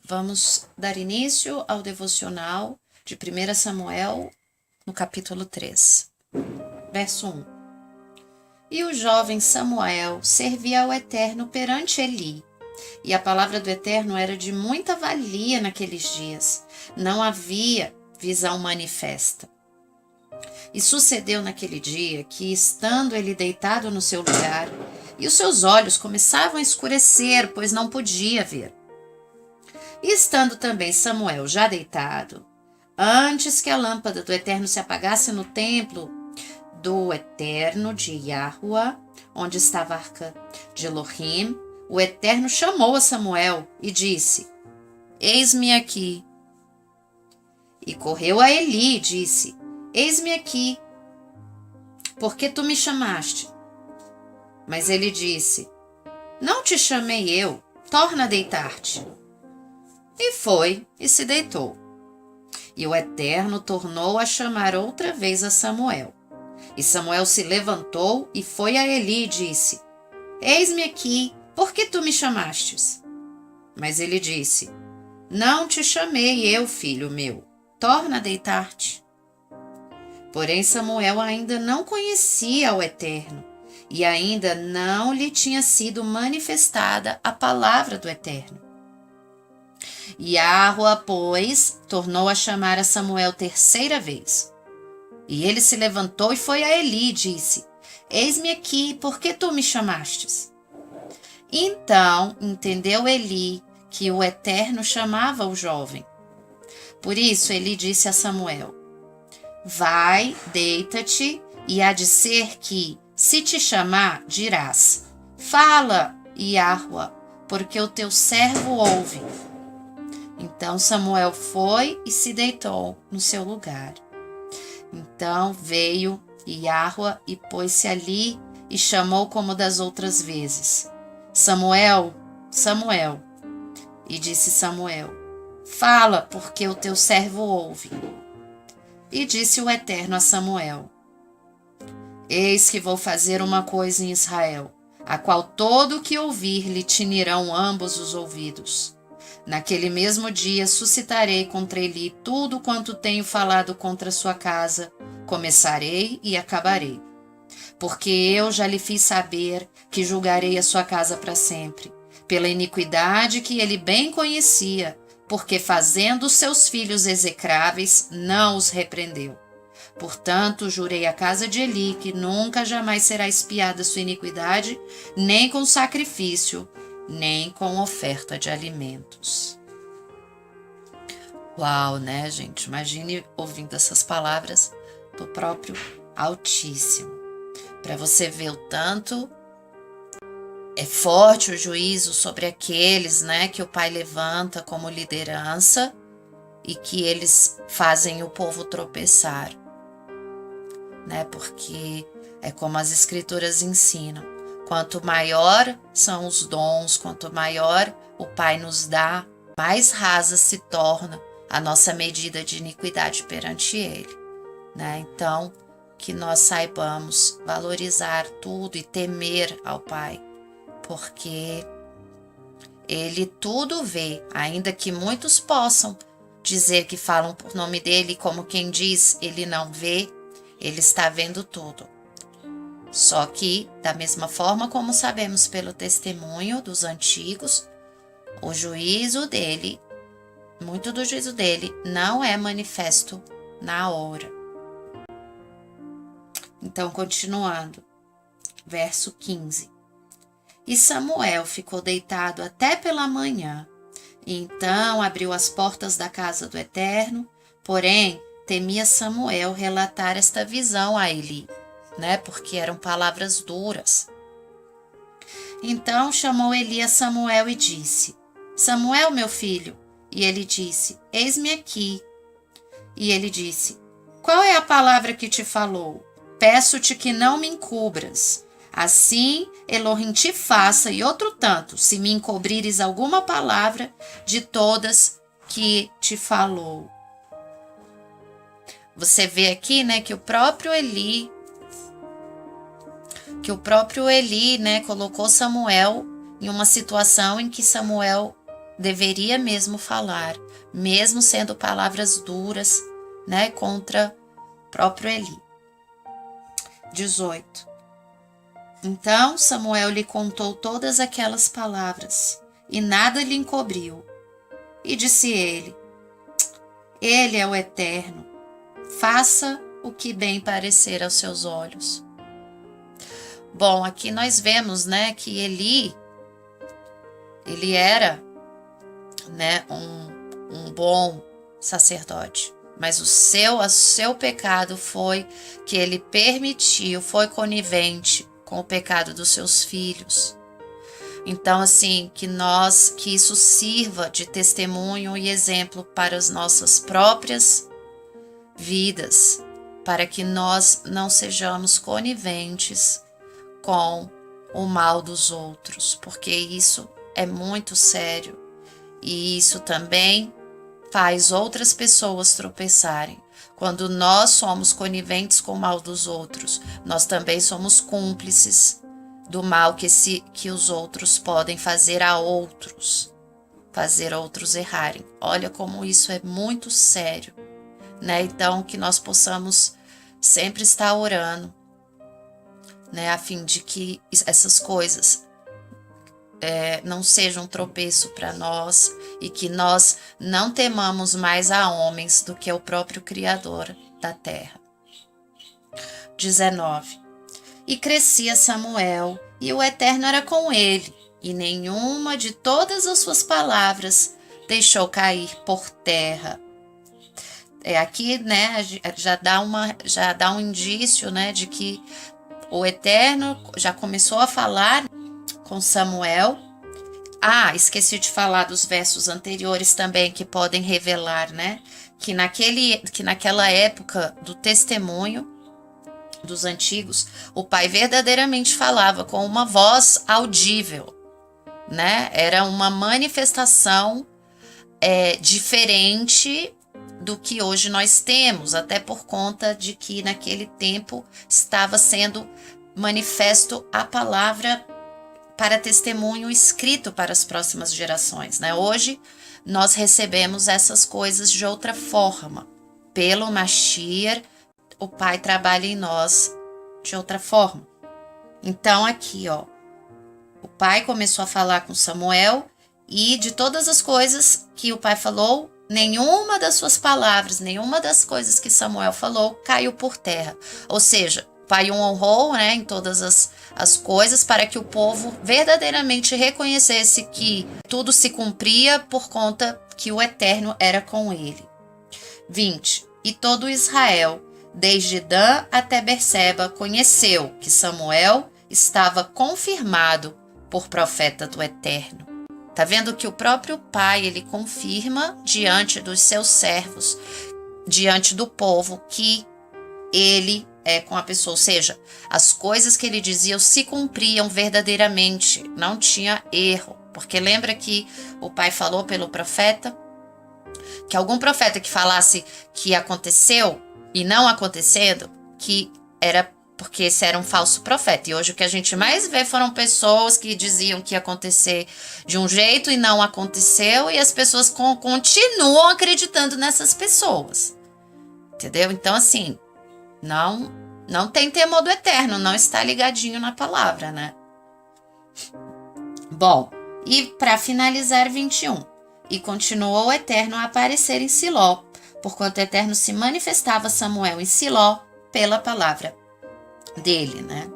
Vamos dar início ao devocional de 1 Samuel, no capítulo 3, verso 1. E o jovem Samuel servia ao Eterno perante Eli, e a palavra do Eterno era de muita valia naqueles dias. Não havia visão manifesta. E sucedeu naquele dia que, estando ele deitado no seu lugar, e os seus olhos começavam a escurecer, pois não podia ver. E estando também Samuel já deitado, antes que a lâmpada do Eterno se apagasse no templo do Eterno de Yahuá, onde estava a arca de Elohim, o Eterno chamou a Samuel e disse: Eis-me aqui. E correu a Eli e disse: Eis-me aqui, porque tu me chamaste? Mas ele disse: Não te chamei eu, torna a deitar-te. E foi e se deitou. E o Eterno tornou a chamar outra vez a Samuel. E Samuel se levantou e foi a Eli e disse: Eis-me aqui, por que tu me chamastes? Mas ele disse: Não te chamei eu, filho meu, torna a deitar-te. Porém Samuel ainda não conhecia o Eterno, e ainda não lhe tinha sido manifestada a palavra do Eterno. Yahuá, pois, tornou a chamar a Samuel terceira vez. E ele se levantou e foi a Eli e disse: Eis-me aqui, por que tu me chamastes? Então entendeu Eli que o Eterno chamava o jovem. Por isso Eli disse a Samuel: Vai, deita-te, e há de ser que, se te chamar, dirás: Fala, Yahuá, porque o teu servo ouve. Então Samuel foi e se deitou no seu lugar. Então veio Yahuá e pôs-se ali e chamou como das outras vezes: Samuel, Samuel. E disse Samuel: Fala, porque o teu servo ouve. E disse o Eterno a Samuel: Eis que vou fazer uma coisa em Israel, a qual todo o que ouvir lhe tinirão ambos os ouvidos. Naquele mesmo dia suscitarei contra Eli tudo quanto tenho falado contra sua casa, começarei e acabarei. Porque eu já lhe fiz saber que julgarei a sua casa para sempre, pela iniquidade que ele bem conhecia, porque fazendo os seus filhos execráveis, não os repreendeu. Portanto, jurei à casa de Eli que nunca jamais será expiada sua iniquidade, nem com sacrifício, nem com oferta de alimentos. Uau, né, gente? Imagine ouvindo essas palavras do próprio Altíssimo. Para você ver o tanto é forte o juízo sobre aqueles, né, que o Pai levanta como liderança e que eles fazem o povo tropeçar, né? Porque é como as Escrituras ensinam. Quanto maior são os dons, quanto maior o Pai nos dá, mais rasa se torna a nossa medida de iniquidade perante Ele, né? Então, que nós saibamos valorizar tudo e temer ao Pai, porque Ele tudo vê, ainda que muitos possam dizer que falam por nome dEle, como quem diz, Ele não vê, Ele está vendo tudo. Só que, da mesma forma como sabemos pelo testemunho dos antigos, o juízo dele, muito do juízo dele, não é manifesto na hora. Então, continuando, verso 15. E Samuel ficou deitado até pela manhã, e então abriu as portas da casa do Eterno, porém temia Samuel relatar esta visão a Eli, né? Porque eram palavras duras. Então chamou Eli a Samuel e disse: Samuel, meu filho. E ele disse: Eis-me aqui. E ele disse: Qual é a palavra que te falou? Peço-te que não me encubras. Assim Elohim te faça e outro tanto, se me encobrires alguma palavra de todas que te falou. Você vê aqui, né, que o próprio Eli, né, colocou Samuel em uma situação em que Samuel deveria mesmo falar, mesmo sendo palavras duras, né, contra o próprio Eli. 18. Então Samuel lhe contou todas aquelas palavras, e nada lhe encobriu. E disse ele é o Eterno, faça o que bem parecer aos seus olhos. Bom, aqui nós vemos, né, que ele era, né, um bom sacerdote, mas o seu pecado foi que ele permitiu, foi conivente com o pecado dos seus filhos. Então, assim, que isso sirva de testemunho e exemplo para as nossas próprias vidas, para que nós não sejamos coniventes com o mal dos outros, porque isso é muito sério e isso também faz outras pessoas tropeçarem. Quando nós somos coniventes com o mal dos outros, nós também somos cúmplices do mal que os outros podem fazer a outros, fazer outros errarem. Olha como isso é muito sério, né? Então, que nós possamos sempre estar orando, né, a fim de que essas coisas não sejam um tropeço para nós e que nós não temamos mais a homens do que o próprio Criador da terra. 19. E crescia Samuel, e o Eterno era com ele, e nenhuma de todas as suas palavras deixou cair por terra. Aqui, né, já dá um indício, né, de que o Eterno já começou a falar com Samuel. Esqueci de falar dos versos anteriores também, que podem revelar, né, que naquela época do testemunho dos antigos, o pai verdadeiramente falava com uma voz audível, né? Era uma manifestação diferente do que hoje nós temos, até por conta de que naquele tempo estava sendo manifesto a palavra para testemunho escrito para as próximas gerações, né? Hoje nós recebemos essas coisas de outra forma. Pelo Mashiach, o Pai trabalha em nós de outra forma. Então aqui, o Pai começou a falar com Samuel e de todas as coisas que o Pai falou, nenhuma das suas palavras, nenhuma das coisas que Samuel falou caiu por terra. Ou seja, o Pai o honrou, né, em todas as coisas para que o povo verdadeiramente reconhecesse que tudo se cumpria por conta que o Eterno era com ele. 20. E todo Israel, desde Dan até Berseba, conheceu que Samuel estava confirmado por profeta do Eterno. Tá vendo que o próprio pai, ele confirma diante dos seus servos, diante do povo, que ele é com a pessoa, ou seja, as coisas que ele dizia se cumpriam verdadeiramente, não tinha erro. Porque lembra que o pai falou pelo profeta, que algum profeta que falasse que aconteceu e não acontecendo, que era porque esse era um falso profeta. E hoje o que a gente mais vê foram pessoas que diziam que ia acontecer de um jeito e não aconteceu, e as pessoas continuam acreditando nessas pessoas. Entendeu? Então, assim, não tem temor do Eterno, não está ligadinho na palavra, né? Bom, e para finalizar, 21. E continuou o Eterno a aparecer em Siló, porquanto o Eterno se manifestava a Samuel em Siló pela palavra dele, né?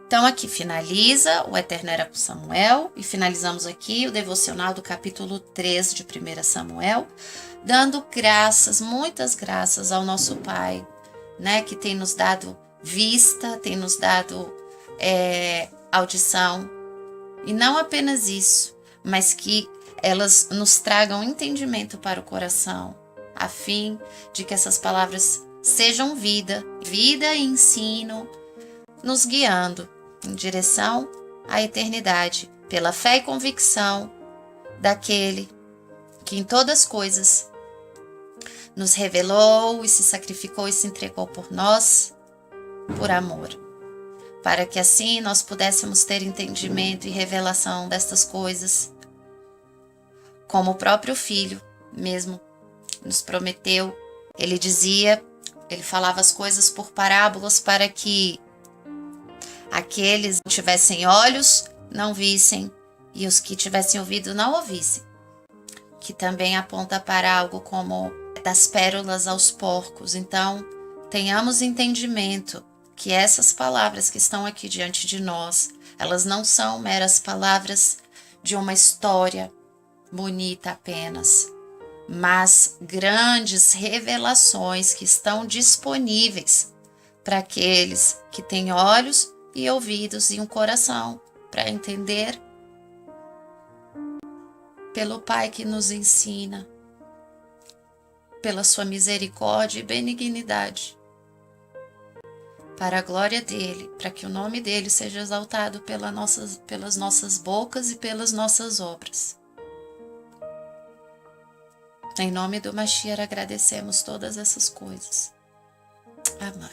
Então aqui finaliza, o Eterno era com Samuel, e finalizamos aqui o devocional do capítulo 3 de 1 Samuel, dando graças, muitas graças ao nosso Pai, né, que tem nos dado vista, tem nos dado audição, e não apenas isso, mas que elas nos tragam entendimento para o coração, a fim de que essas palavras sejam vida e ensino, nos guiando em direção à eternidade, pela fé e convicção daquele que em todas as coisas nos revelou e se sacrificou e se entregou por nós, por amor, para que assim nós pudéssemos ter entendimento e revelação destas coisas como o próprio Filho mesmo nos prometeu. Ele falava as coisas por parábolas para que aqueles que tivessem olhos não vissem e os que tivessem ouvido não ouvissem. Que também aponta para algo como das pérolas aos porcos. Então, tenhamos entendimento que essas palavras que estão aqui diante de nós, elas não são meras palavras de uma história bonita apenas, mas grandes revelações que estão disponíveis para aqueles que têm olhos e ouvidos e um coração para entender, pelo Pai que nos ensina, pela sua misericórdia e benignidade, para a glória dele, para que o nome dele seja exaltado pelas nossas bocas e pelas nossas obras. Em nome do Mashiach agradecemos todas essas coisas. Amém.